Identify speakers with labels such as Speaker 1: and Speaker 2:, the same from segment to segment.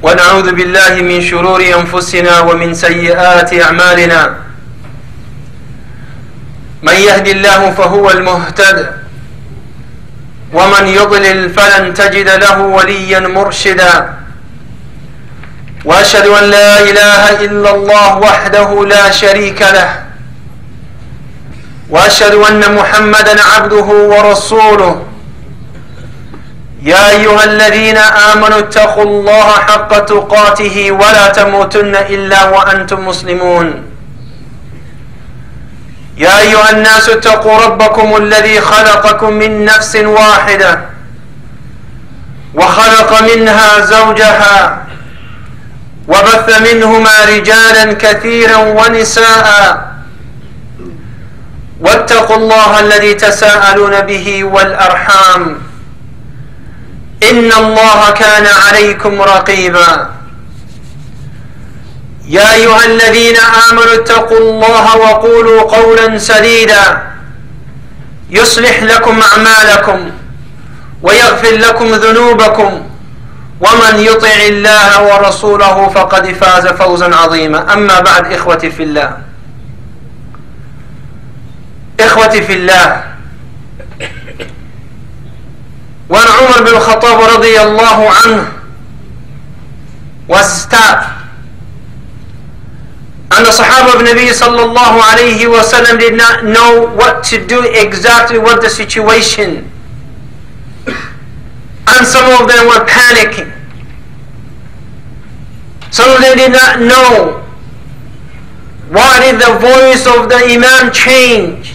Speaker 1: ونعوذ بالله من شرور أنفسنا ومن سيئات أعمالنا من يهد الله فهو المهتد ومن يضلل فلن تجد له وليا مرشدا وأشهد أن لا إله إلا الله وحده لا شريك له وأشهد أن محمدا عبده ورسوله يا أيها الذين آمنوا اتقوا الله حق تقاته ولا تموتن إلا وأنتم مسلمون يا أيها الناس اتقوا ربكم الذي خلقكم من نفس واحدة وخلق منها زوجها وبث منهما رجالا كثيرا ونساء واتقوا الله الذي تساءلون به والأرحام إن الله كان عليكم رقيبا يا أيها الذين آمنوا اتقوا الله وقولوا قولا سديدا يصلح لكم أعمالكم ويغفر لكم ذنوبكم ومن يطع الله ورسوله فقد فاز فوزا عظيما أما بعد إخوتي في الله إخوتي في الله when Umar bin Khattab radiyallahu anhu was stabbed and the Sahaba of Nabi sallallahu alayhi wa sallam did not know what to do exactly, what the situation, and some of them were panicking. Some of them did not know why did the voice of the Imam change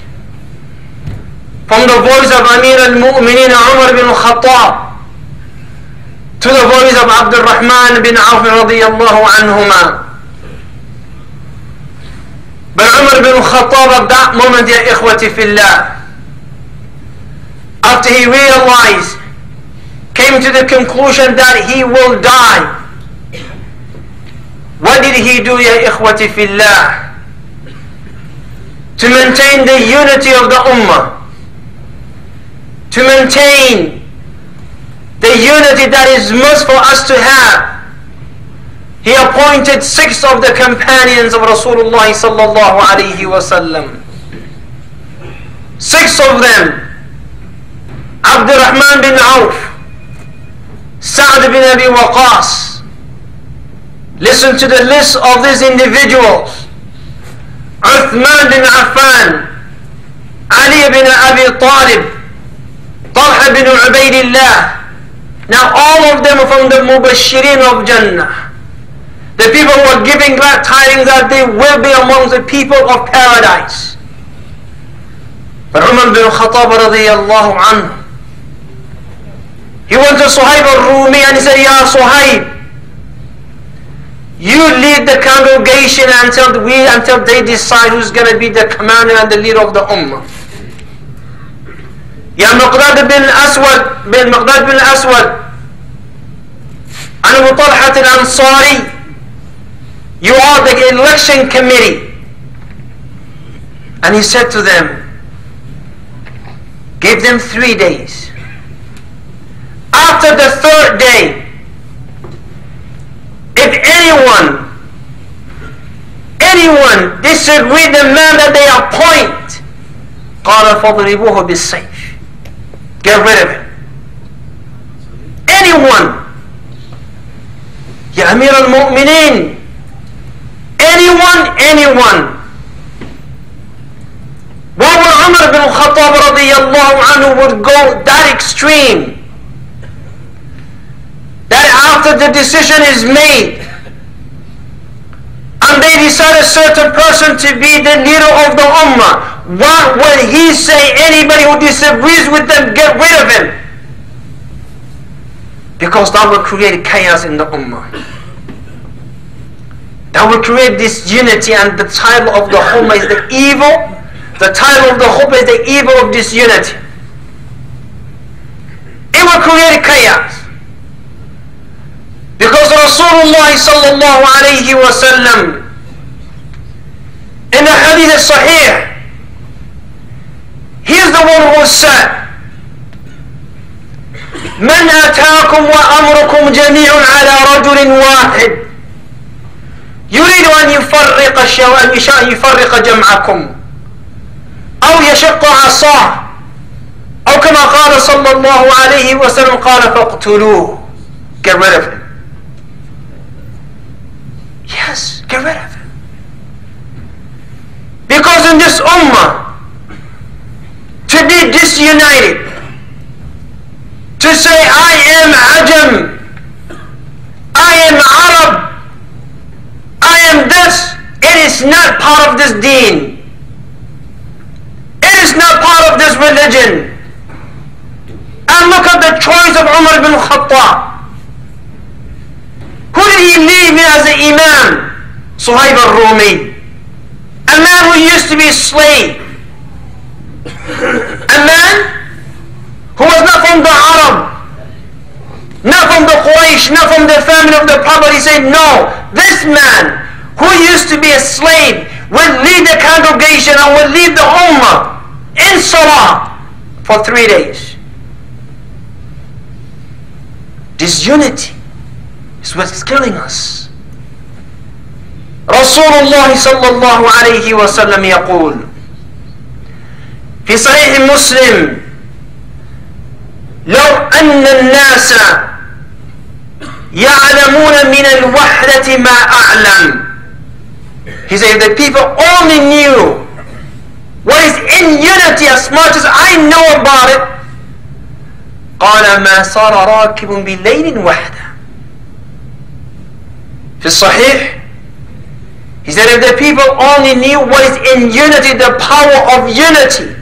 Speaker 1: from the voice of Amir al-Mu'minin Umar bin Khattab to the voice of Abdul Rahman bin Auf radiyallahu anhuma. But Umar bin Khattab at that moment, ya ikhwati fillah, after he realized, came to the conclusion that he will die, what did he do, ya ikhwati fillah? To maintain the unity of the ummah, to maintain the unity that is must for us to have, he appointed 6 of the companions of Rasulullah sallallahu alayhi wa sallam. 6 of them: Abdul Rahman bin Auf, Sa'd bin Abi Waqas. Listen to the list of these individuals: Uthman bin Affan, Ali bin Abi Talib, Talha bin Ubaidillah. Now all of them are from the Mubashirin of Jannah, the people who are giving glad tidings that they will be amongst the people of paradise. But Umar bin Khattab radiyallahu anhu, he went to Suhaib al-Rumi and he said, Ya Suhaib, you lead the congregation until they decide who's going to be the commander and the leader of the ummah. Ya Miqdad bin Aswad and Abu Talhat al-Ansari, you are the election committee. And he said to them, give them 3 days. After the 3rd day, if anyone disagree the man that they appoint, قال فاضربوه بالسيف, get rid of him. Anyone, Ya Amir al-Mu'minin, anyone. Why would Umar bin Khattab radiyallahu anhu would go that extreme? That after the decision is made and they decide a certain person to be the leader of the ummah, what will he say? Anybody who disagrees with them, get rid of him. Because that will create chaos in the ummah. That will create disunity, and the title of the ummah is the evil. The title of the ummah is the evil of disunity. It will create chaos. Because Rasulullah sallallahu alayhi wa sallam, in the hadith al-sahih, he is the one who said, من أتاكم وأمركم جميع على رجل واحد يريد أن يفرق جمعكم أو يشق عصاه أو كما قال صلى الله عليه وسلم قال فاقتلوه. Get rid of him. Yes, get rid of him. Because in this ummah, to be disunited, to say I am Ajam, I am Arab, I am this, it is not part of this deen. It is not part of this religion. And look at the choice of Umar ibn Khattab. Who did he leave as an imam? Suhaib al-Rumi. A man who used to be a slave. A man who was not from the Arab, not from the Quraysh, not from the family of the Prophet. He said, no, this man who used to be a slave will lead the congregation and will lead the ummah in salah for 3 days. Disunity is what's killing us. Rasulullah sallallahu alayhi wa sallam يقول في صحيح مسلم لو أن الناس يعلمون من الوحدة ما أعلم. He said, if the people only knew what is in unity as much as I know about it, قال ما صار راكب بليل وحده. في الصحيح, he said, if the people only knew what is in unity, the power of unity,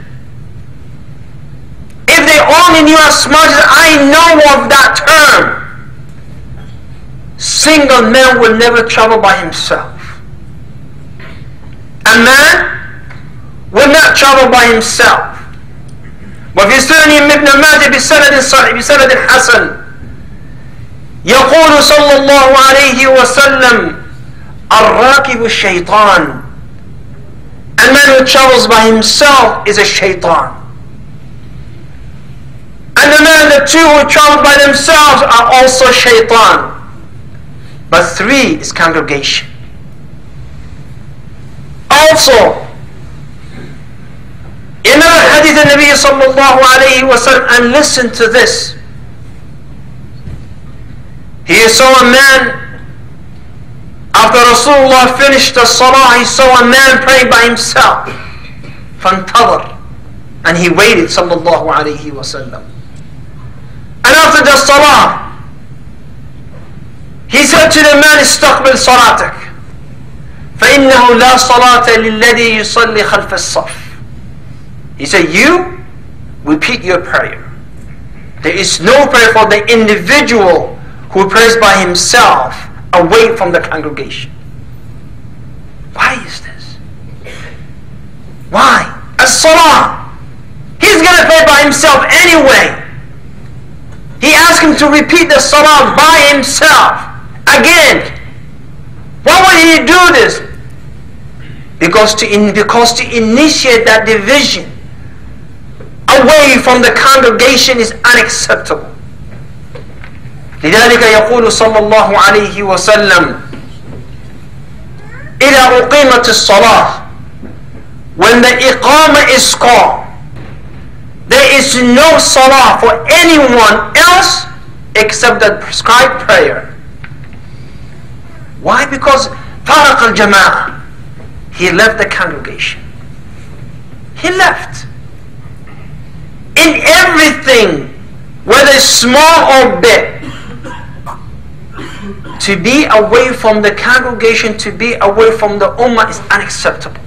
Speaker 1: if they only knew as much as I know of that term, single man will never travel by himself. A man will not travel by himself. وفي سنن ابن ماجه بسند صحيح بسند حسن يقول صلى الله عليه وسلم الراكب الشيطان. A man who travels by himself is a shaitan. And the two who travel by themselves are also shaitan. But 3 is congregation. Also, in another hadith of Nabi sallallahu alayhi wa sallam, and listen to this. He saw a man, after Rasulullah finished the salah, he saw a man praying by himself. فانتظر, and he waited sallallahu alayhi wa sallam. And after the salah, he said to the man, استقبل صلاتك فإنه لا صلاة للذي يصلي خلف الصف. He said, you repeat your prayer. There is no prayer for the individual who prays by himself away from the congregation. Why is this? Why? As-salah. He's going to pray by himself anyway. He asked him to repeat the salah by himself again. Why would he do this? Because to initiate that division away from the congregation is unacceptable. لذلك يقول صلى الله عليه وسلم إذا أقيمت الصلاة, when the iqamah is called, there is no salah for anyone else except the prescribed prayer. Why? Because faraq al-jama'ah, he left the congregation. He left. In everything, whether small or big, to be away from the congregation, to be away from the ummah is unacceptable.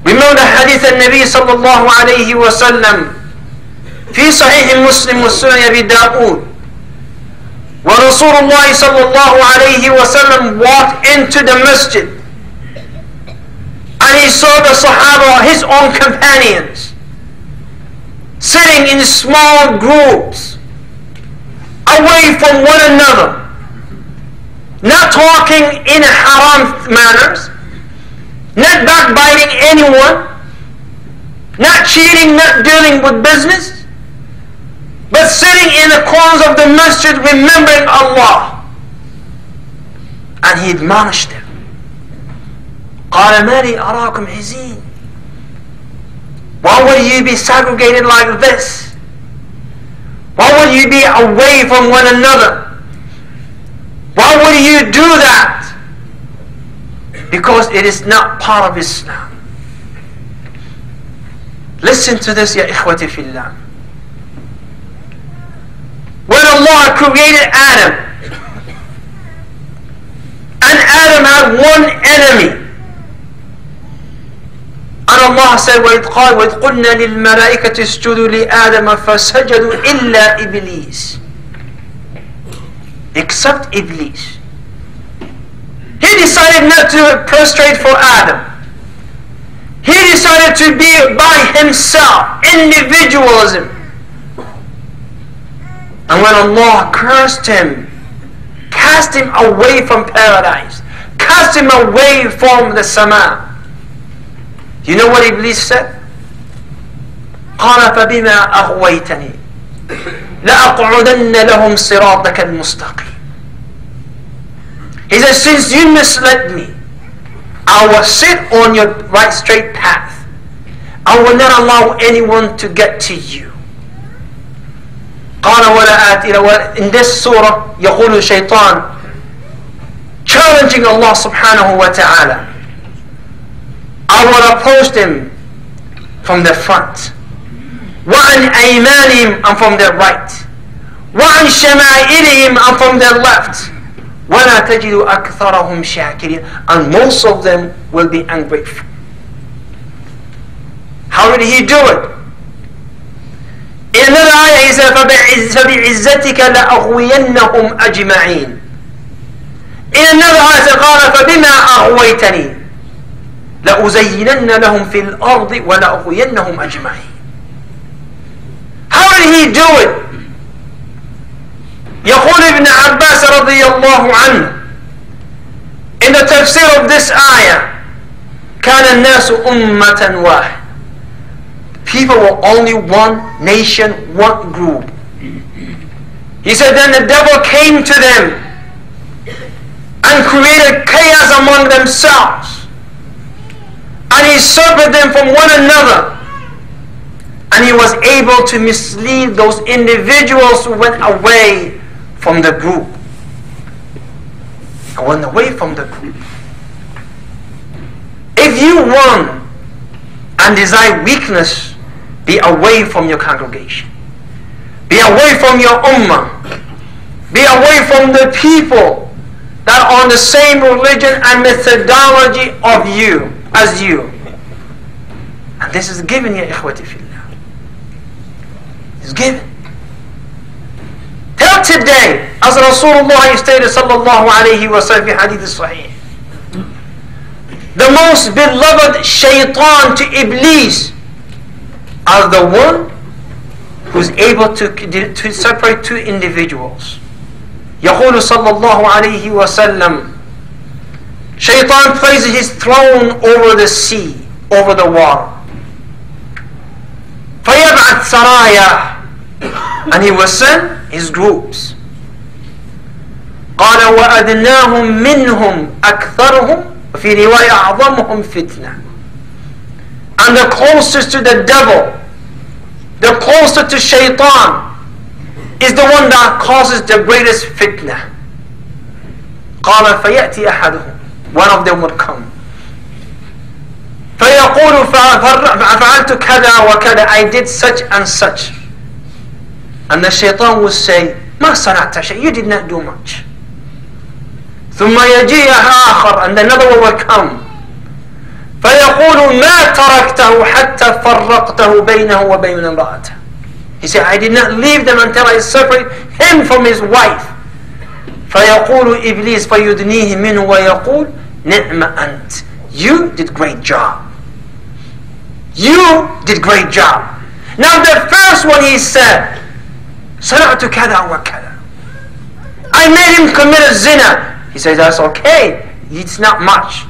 Speaker 1: Remember the hadith of Nabi sallallahu alayhi wa sallam في صحيح مسلم وسنن أبي داود, where Rasulullah sallallahu alayhi wa sallam walked into the masjid and he saw the Sahaba, his own companions, sitting in small groups away from one another, not talking in haram manners, not backbiting anyone, not cheating, not dealing with business, but sitting in the corners of the masjid remembering Allah. And he admonished them. قَالَ مَا لِي أَرَاكُمْ حِزِينَ. Why would you be segregated like this? Why would you be away from one another? Why would you do that? Because it is not part of Islam. Listen to this, ya ikhwati fillah. When Allah created Adam, and Adam had one enemy, and Allah said, وَإِذْ قُلْنَا لِلْمَلَائِكَةِ اسْجُدُوا لِآدَمَ فَسَجَدُوا إِلَّا إِبْلِيسَ. Except Iblis. He decided not to prostrate for Adam. He decided to be by himself, individualism. And when Allah cursed him, cast him away from paradise, cast him away from the sama, you know what Iblis said? قَالَ فَبِمَا أَغْوَيْتَنِي لَأَقْعُدَنَّ لَهُمْ صِرَاطَكَ الْمُسْتَقِيمِ. He said, since you misled me, I will sit on your right straight path. I will not allow anyone to get to you. قَالَ وَلَا آتِيَ. In this surah, يقول الشيطان, challenging Allah subhanahu wa ta'ala, I will approach them from the front, وَعَنْ أَيْمَانِهِمْ, and from their right, وَعَنْ شَمَائِلِهِمْ, and from their left, وَلَا تَجِدُ أَكْثَرَهُمْ شَاكِرِينَ, and most of them will be ungrateful. How did he do it? In another ayah he said, فَبِعِزَّتِكَ لَأَغْوِيَنَّهُمْ أَجْمَعِينَ. In another ayah he said, قَالَ فَبِمَا أَغْوَيْتَنِي لَأُزَيِّنَنَّ لَهُمْ فِي الْأَرْضِ وَلَأُغْوِيَنَّهُمْ أَجْمَعِينَ. How did he do it? يقول ابن عباس رضي الله عنه in the tafsir of this ayah, كان الناس أمة واحد. People were only one nation, one group. He said, then the devil came to them and created chaos among themselves, and he separated them from one another, and he was able to mislead those individuals who went away from the group. I went away from the group. If you want and desire weakness, be away from your congregation. Be away from your ummah. Be away from the people that are on the same religion and methodology of you as you. And this is given, ya ikhwati fillah. It's given. Till today, as Rasulullah stated sallallahu alayhi wa sallam fi hadith sahih, the most beloved shaitan to Iblis are the one who's able to separate two individuals. يقول صلى الله عليه وسلم, shaitan places his throne over the sea, over the water. فيبعث سرايا, and he will send his groups. قال وأدناهم منهم أكثرهم وفي رواية أعظمهم فتنة. And the closest to the devil, the closest to shaitan, is the one that causes the greatest fitna. قال فيأتي أحدهم, one of them would come. فيقول فعلت كذا وكذا, I did such and such. And the shaitan would say, ما صنعت شيء, you did not do much. ثم يجيء آخر, and another one will come. فيقول ما تركته حتى فرقته بينه وبين امرأته. He said, I did not leave them until I separate him from his wife. فيقول إبليس فيدنيه منه ويقول نعم أنت, you did great job. You did great job. Now the first one he said, صنعت كذا وكذا, I made him commit a zina. He says, that's okay, it's not much.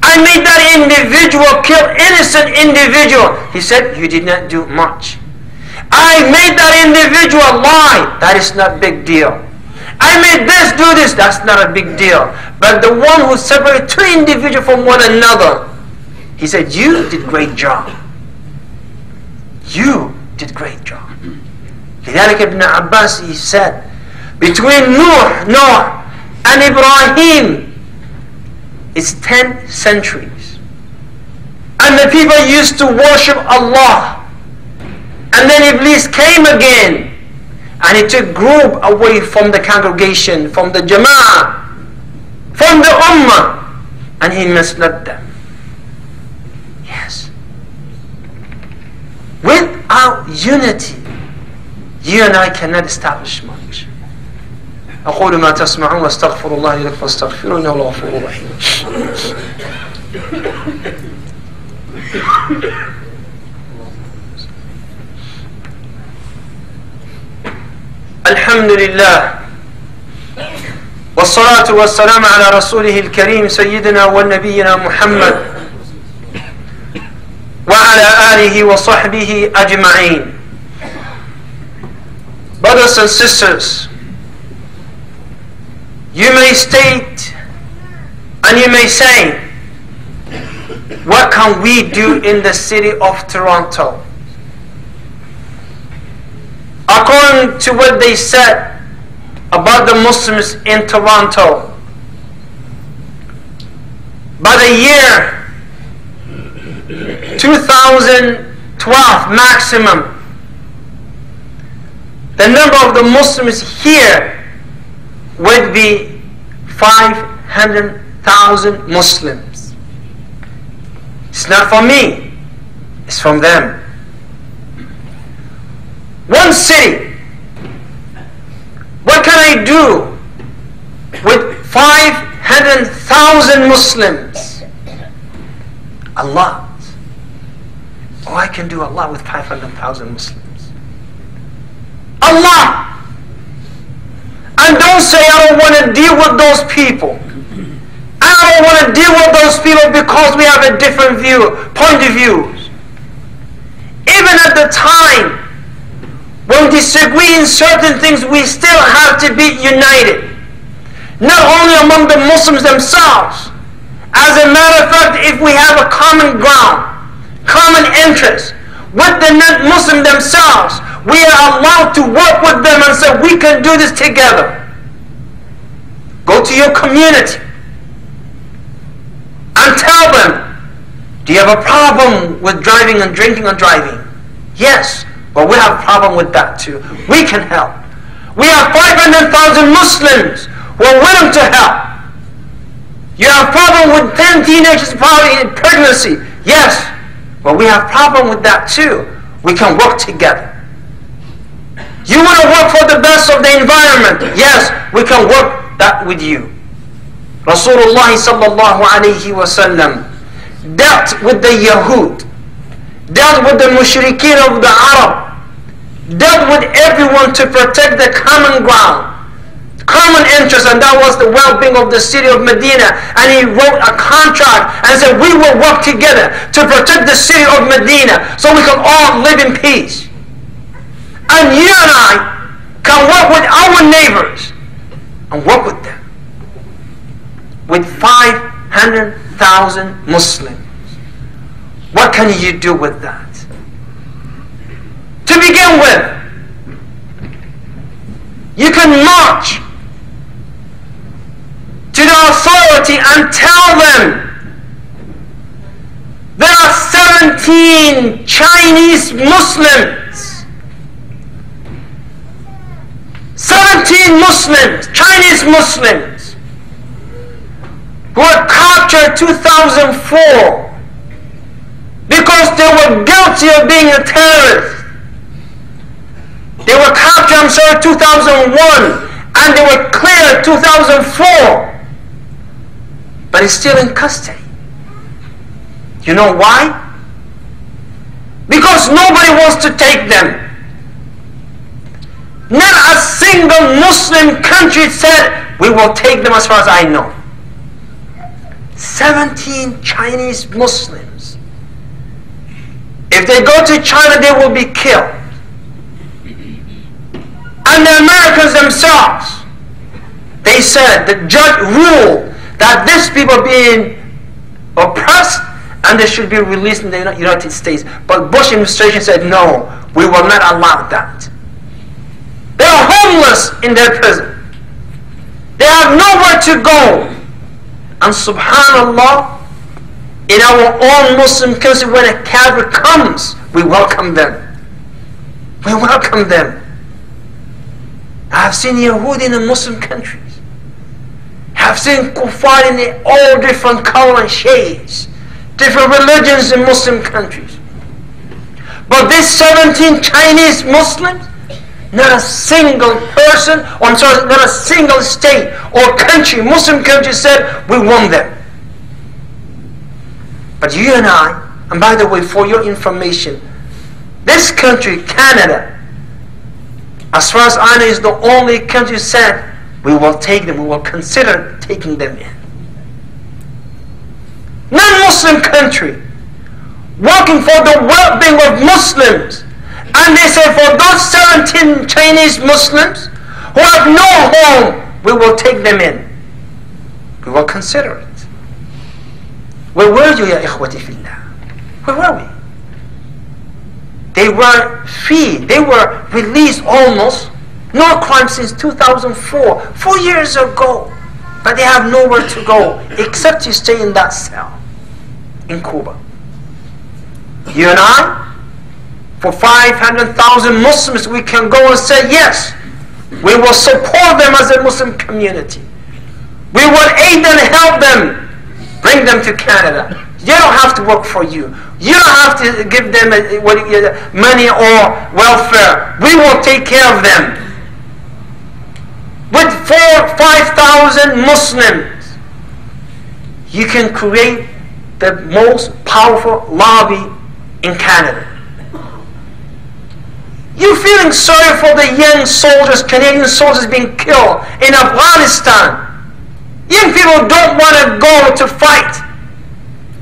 Speaker 1: I made that individual kill innocent individual. He said, you did not do much. I made that individual lie. That is not a big deal. I made this do this. That's not a big deal. But the one who separated two individuals from one another, he said, you did great job. You did great job. لذلك ابن Abbas, he said, between Noah and Ibrahim, it's 10 centuries. And the people used to worship Allah. And then Iblis came again. And he took group away from the congregation, from the Jama'ah, from the Ummah. And he misled them. Yes. Without unity, you and I cannot establish much. أقول ما تسمعون واستغفر الله لي ولكم فاستغفروه إنه هو الغفور الرحيم. الحمد لله والصلاة والسلام على رسوله الكريم سيدنا ونبينا محمد وعلى آله وصحبه أجمعين. Brothers and sisters, you may state and you may say, what can we do in the city of Toronto? According to what they said about the Muslims in Toronto, by the year 2012 maximum, the number of the Muslims here would be 500,000 Muslims. It's not for me, it's from them. One city, what can I do with 500,000 Muslims? A lot. Oh, I can do a lot with 500,000 Muslims. A lot. And don't say I don't want to deal with those people. I don't want to deal with those people because we have a different point of views. Even at the time when we disagree in certain things, we still have to be united. Not only among the Muslims themselves. As a matter of fact, if we have a common ground, common interest with the non-Muslim themselves, we are allowed to work with them and say, we can do this together. Go to your community and tell them, do you have a problem with driving and drinking and driving? Yes, but we have a problem with that too. We can help. We have 500,000 Muslims who are willing to help. You have a problem with 10 teenagers probably in pregnancy. Yes, but we have a problem with that too. We can work together. You want to work for the best of the environment? Yes, we can work that with you. Rasulullah sallallahu alayhi wa sallam dealt with the Yahud, dealt with the mushrikeen of the Arab, dealt with everyone to protect the common ground, common interest, and that was the well-being of the city of Medina. And he wrote a contract and said, we will work together to protect the city of Medina so we can all live in peace. And you and I can work with our neighbors and work with them. With 500,000 Muslims. What can you do with that? To begin with, you can march to the authority and tell them there are 17 Chinese Muslims. 17 Muslims, Chinese Muslims, who were captured 2004 because they were guilty of being a terrorist. They were captured, 2001, and they were cleared 2004. But he's still in custody. You know why? Because nobody wants to take them. Not a single Muslim country said, we will take them as far as I know. 17 Chinese Muslims. If they go to China, they will be killed. And the Americans themselves, they said, the judge ruled that these people being oppressed and they should be released in the United States. But Bush administration said, no, we will not allow that. They are homeless in their prison. They have nowhere to go. And subhanallah, in our own Muslim country, when a Kafir comes, we welcome them. We welcome them. I have seen Yahudi in the Muslim countries. I have seen kuffar in all different colors and shades, different religions in Muslim countries. But these 17 Chinese Muslims, not a single person, or I'm sorry, not a single state or country, Muslim country said, we want them. But you and I, and by the way, for your information, this country, Canada, as far as I know, is the only country said, we will take them, we will consider taking them in. Non-Muslim country, working for the well-being of Muslims, and they say for those 17 Chinese Muslims who have no home, we will take them in. We will consider it. Where were you, ya ikhwati fillah? Where were we? They were free. They were released almost. No crime since 2004. 4 years ago. But they have nowhere to go except to stay in that cell in Cuba. You and I, for 500,000 Muslims, we can go and say, yes, we will support them as a Muslim community. We will aid and help them. Bring them to Canada. They don't have to work for you. You don't have to give them money or welfare. We will take care of them. With 4,000-5,000 Muslims, you can create the most powerful lobby in Canada. You're feeling sorry for the young soldiers, Canadian soldiers being killed in Afghanistan. Young people don't want to go to fight.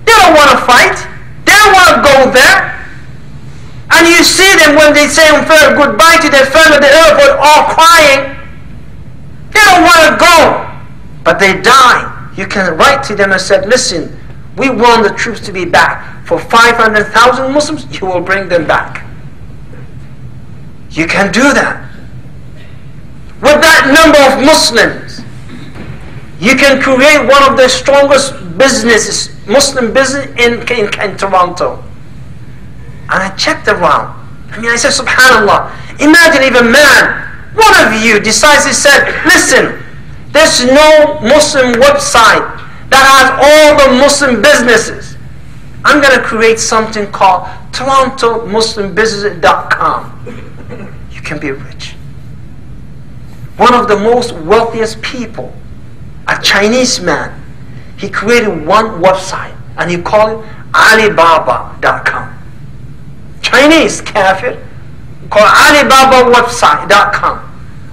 Speaker 1: They don't want to fight. They don't want to go there. And you see them when they say goodbye to their friend at the airport, all crying. They don't want to go. But they die. You can write to them and say, listen, we want the troops to be back. For 500,000 Muslims, you will bring them back. You can do that. With that number of Muslims, you can create one of the strongest businesses, Muslim business in Toronto. And I checked around. I said, subhanallah, imagine if a man, one of you, decides to say, listen, there's no Muslim website that has all the Muslim businesses. I'm going to create something called TorontoMuslimBusiness.com. You can be rich. One of the most wealthiest people, a Chinese man, he created one website and he called it Alibaba.com. Chinese kafir called AlibabaWebsite.com.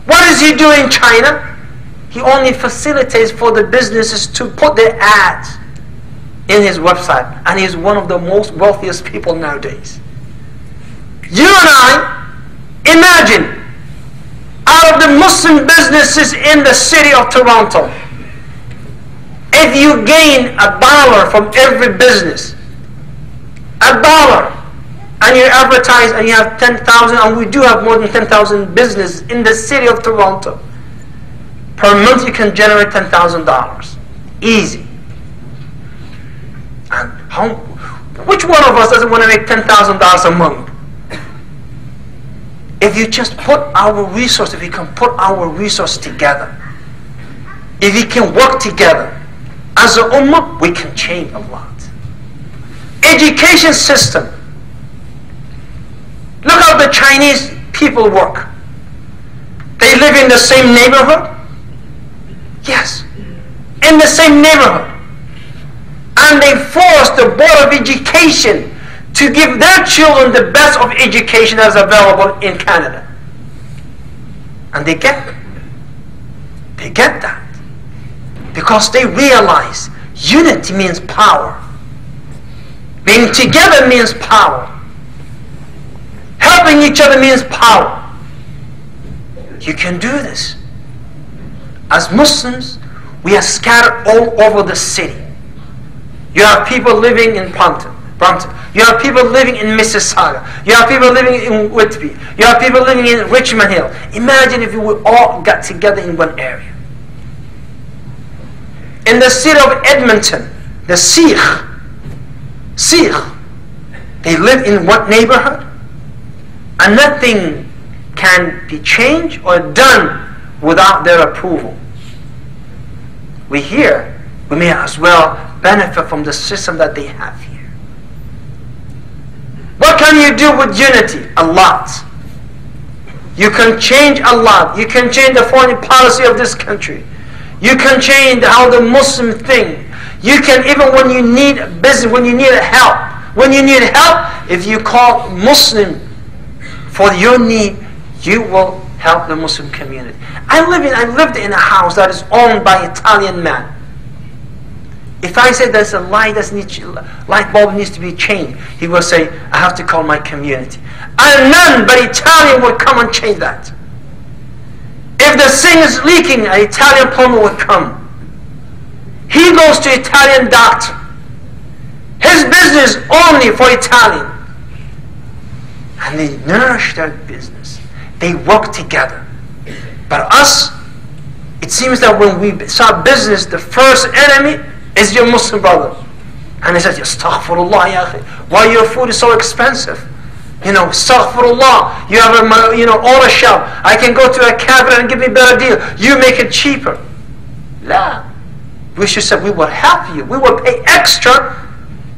Speaker 1: What does he do in China? He only facilitates for the businesses to put their ads in his website, and he's one of the most wealthiest people nowadays. You and I, imagine, out of the Muslim businesses in the city of Toronto, if you gain $1 from every business, $1, and you advertise and you have 10,000, and we do have more than 10,000 businesses in the city of Toronto, per month you can generate $10,000. Easy. And which one of us doesn't want to make $10,000 a month? If you just put our resources, if we can put our resources together, if we can work together, as a ummah, we can change a lot. Education system. Look how the Chinese people work. They live in the same neighborhood? Yes. In the same neighborhood. And they force the Board of Education to give their children the best of education that's available in Canada. And they get it. They get that. Because they realize unity means power. Being together means power. Helping each other means power. You can do this. As Muslims, we are scattered all over the city. You have people living in Brompton. You have people living in Mississauga. You have people living in Whitby. You have people living in Richmond Hill. Imagine if we would all got together in one area. In the city of Edmonton, the Sikh, they live in what neighborhood? And nothing can be changed or done without their approval. We here, we may as well benefit from the system that they have here. What can you do with unity? A lot. You can change a lot. You can change the foreign policy of this country. You can change how the Muslim think. You can, even when you need business, when you need help. When you need help, if you call Muslim for your need, you will help the Muslim community. I lived in a house that is owned by an Italian man. If I say there's a light bulb needs to be changed, he will say, I have to call my community. And none but Italian will come and change that. If the sink is leaking, an Italian plumber will come. He goes to Italian doctor. His business only for Italian. And they nourish their business. They work together. But us, it seems that when we start business, the first enemy is your Muslim brother. And he says, Astaghfirullah, ya akhi. Why your food is so expensive? Astaghfirullah. You have a auto shop. I can go to a cabinet and give me a better deal. You make it cheaper. La. We should say, we will help you. We will pay extra.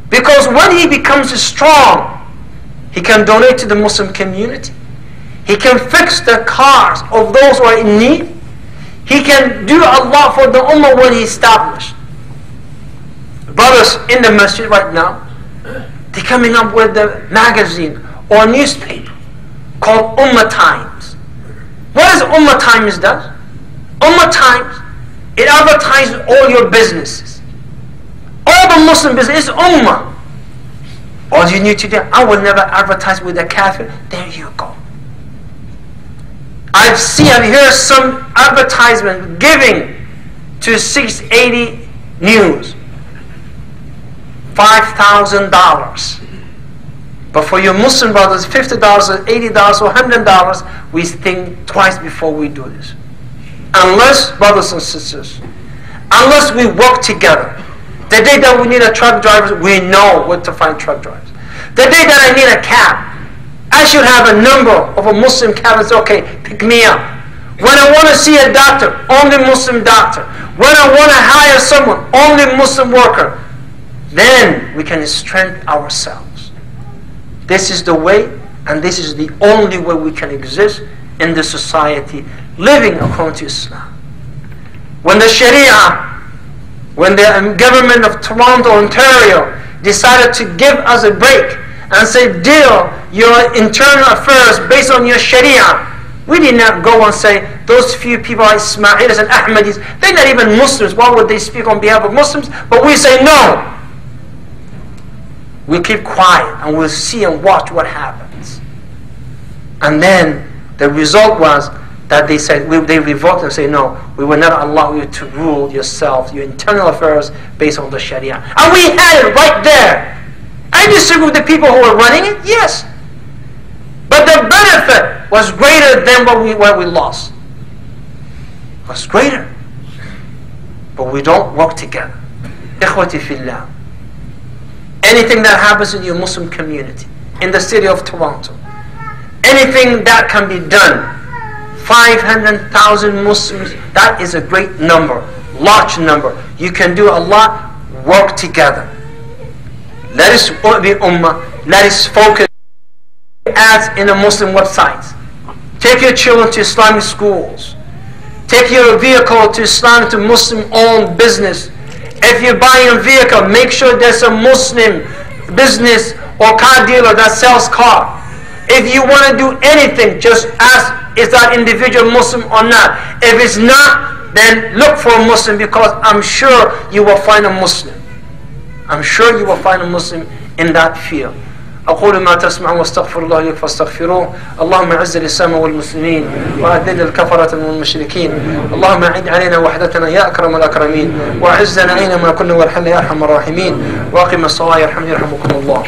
Speaker 1: Because when he becomes strong, he can donate to the Muslim community. He can fix the cars of those who are in need. He can do a lot for the ummah when he established. Brothers in the masjid right now, they're coming up with a magazine or newspaper called Ummah Times. What does Ummah Times do? Ummah Times, it advertises all your businesses. All the Muslim business is Ummah. All you need to do, I will never advertise with a kafir. There you go. I've heard some advertisement giving to 680 News $5,000. But for your Muslim brothers, $50 or $80 or $100, we think twice before we do this. Unless, brothers and sisters, unless we work together. The day that we need a truck driver, we know where to find truck drivers. The day that I need a cab, I should have a number of a Muslim cab and say, okay, pick me up. When I want to see a doctor, only Muslim doctor. When I want to hire someone, only Muslim worker. Then we can strengthen ourselves. This is the way, and this is the only way we can exist in the society, living according to Islam. When the Sharia, when the government of Toronto, Ontario, decided to give us a break and say, deal your internal affairs based on your Sharia, we did not go and say, those few people are Ismailis and Ahmadis, they're not even Muslims, why would they speak on behalf of Muslims? But we say, no. We'll keep quiet and we'll see and watch what happens. And then the result was that they said, they revolted and say, no, we will not allow you to rule yourself, your internal affairs based on the Sharia. And we had it right there. I disagree with the people who were running it, yes. But the benefit was greater than what we lost. It was greater. But we don't work together. Ikhwati fillah. Anything that happens in your Muslim community, in the city of Toronto, anything that can be done, 500,000 Muslims, that is a great number, large number. You can do a lot, work together. Let us be ummah, let us focus. Ads in the Muslim websites. Take your children to Islamic schools. Take your vehicle to Islamic, to Muslim-owned business. If you're buying a vehicle, make sure there's a Muslim business or car dealer that sells car. If you want to do anything, just ask, is that individual Muslim or not? If it's not, then look for a Muslim, because I'm sure you will find a Muslim. I'm sure you will find a Muslim in that field. أقول ما تسمعون واستغفر الله لي فاستغفروه. اللهم أعز الإسلام والمسلمين وأذل الكفرة والمشركين. اللهم أعد علينا وحدتنا يا أكرم الأكرمين، وأعزنا أينما كنا وارحمنا يا أرحم الراحمين. وأقم الصلاة يرحمكم الله.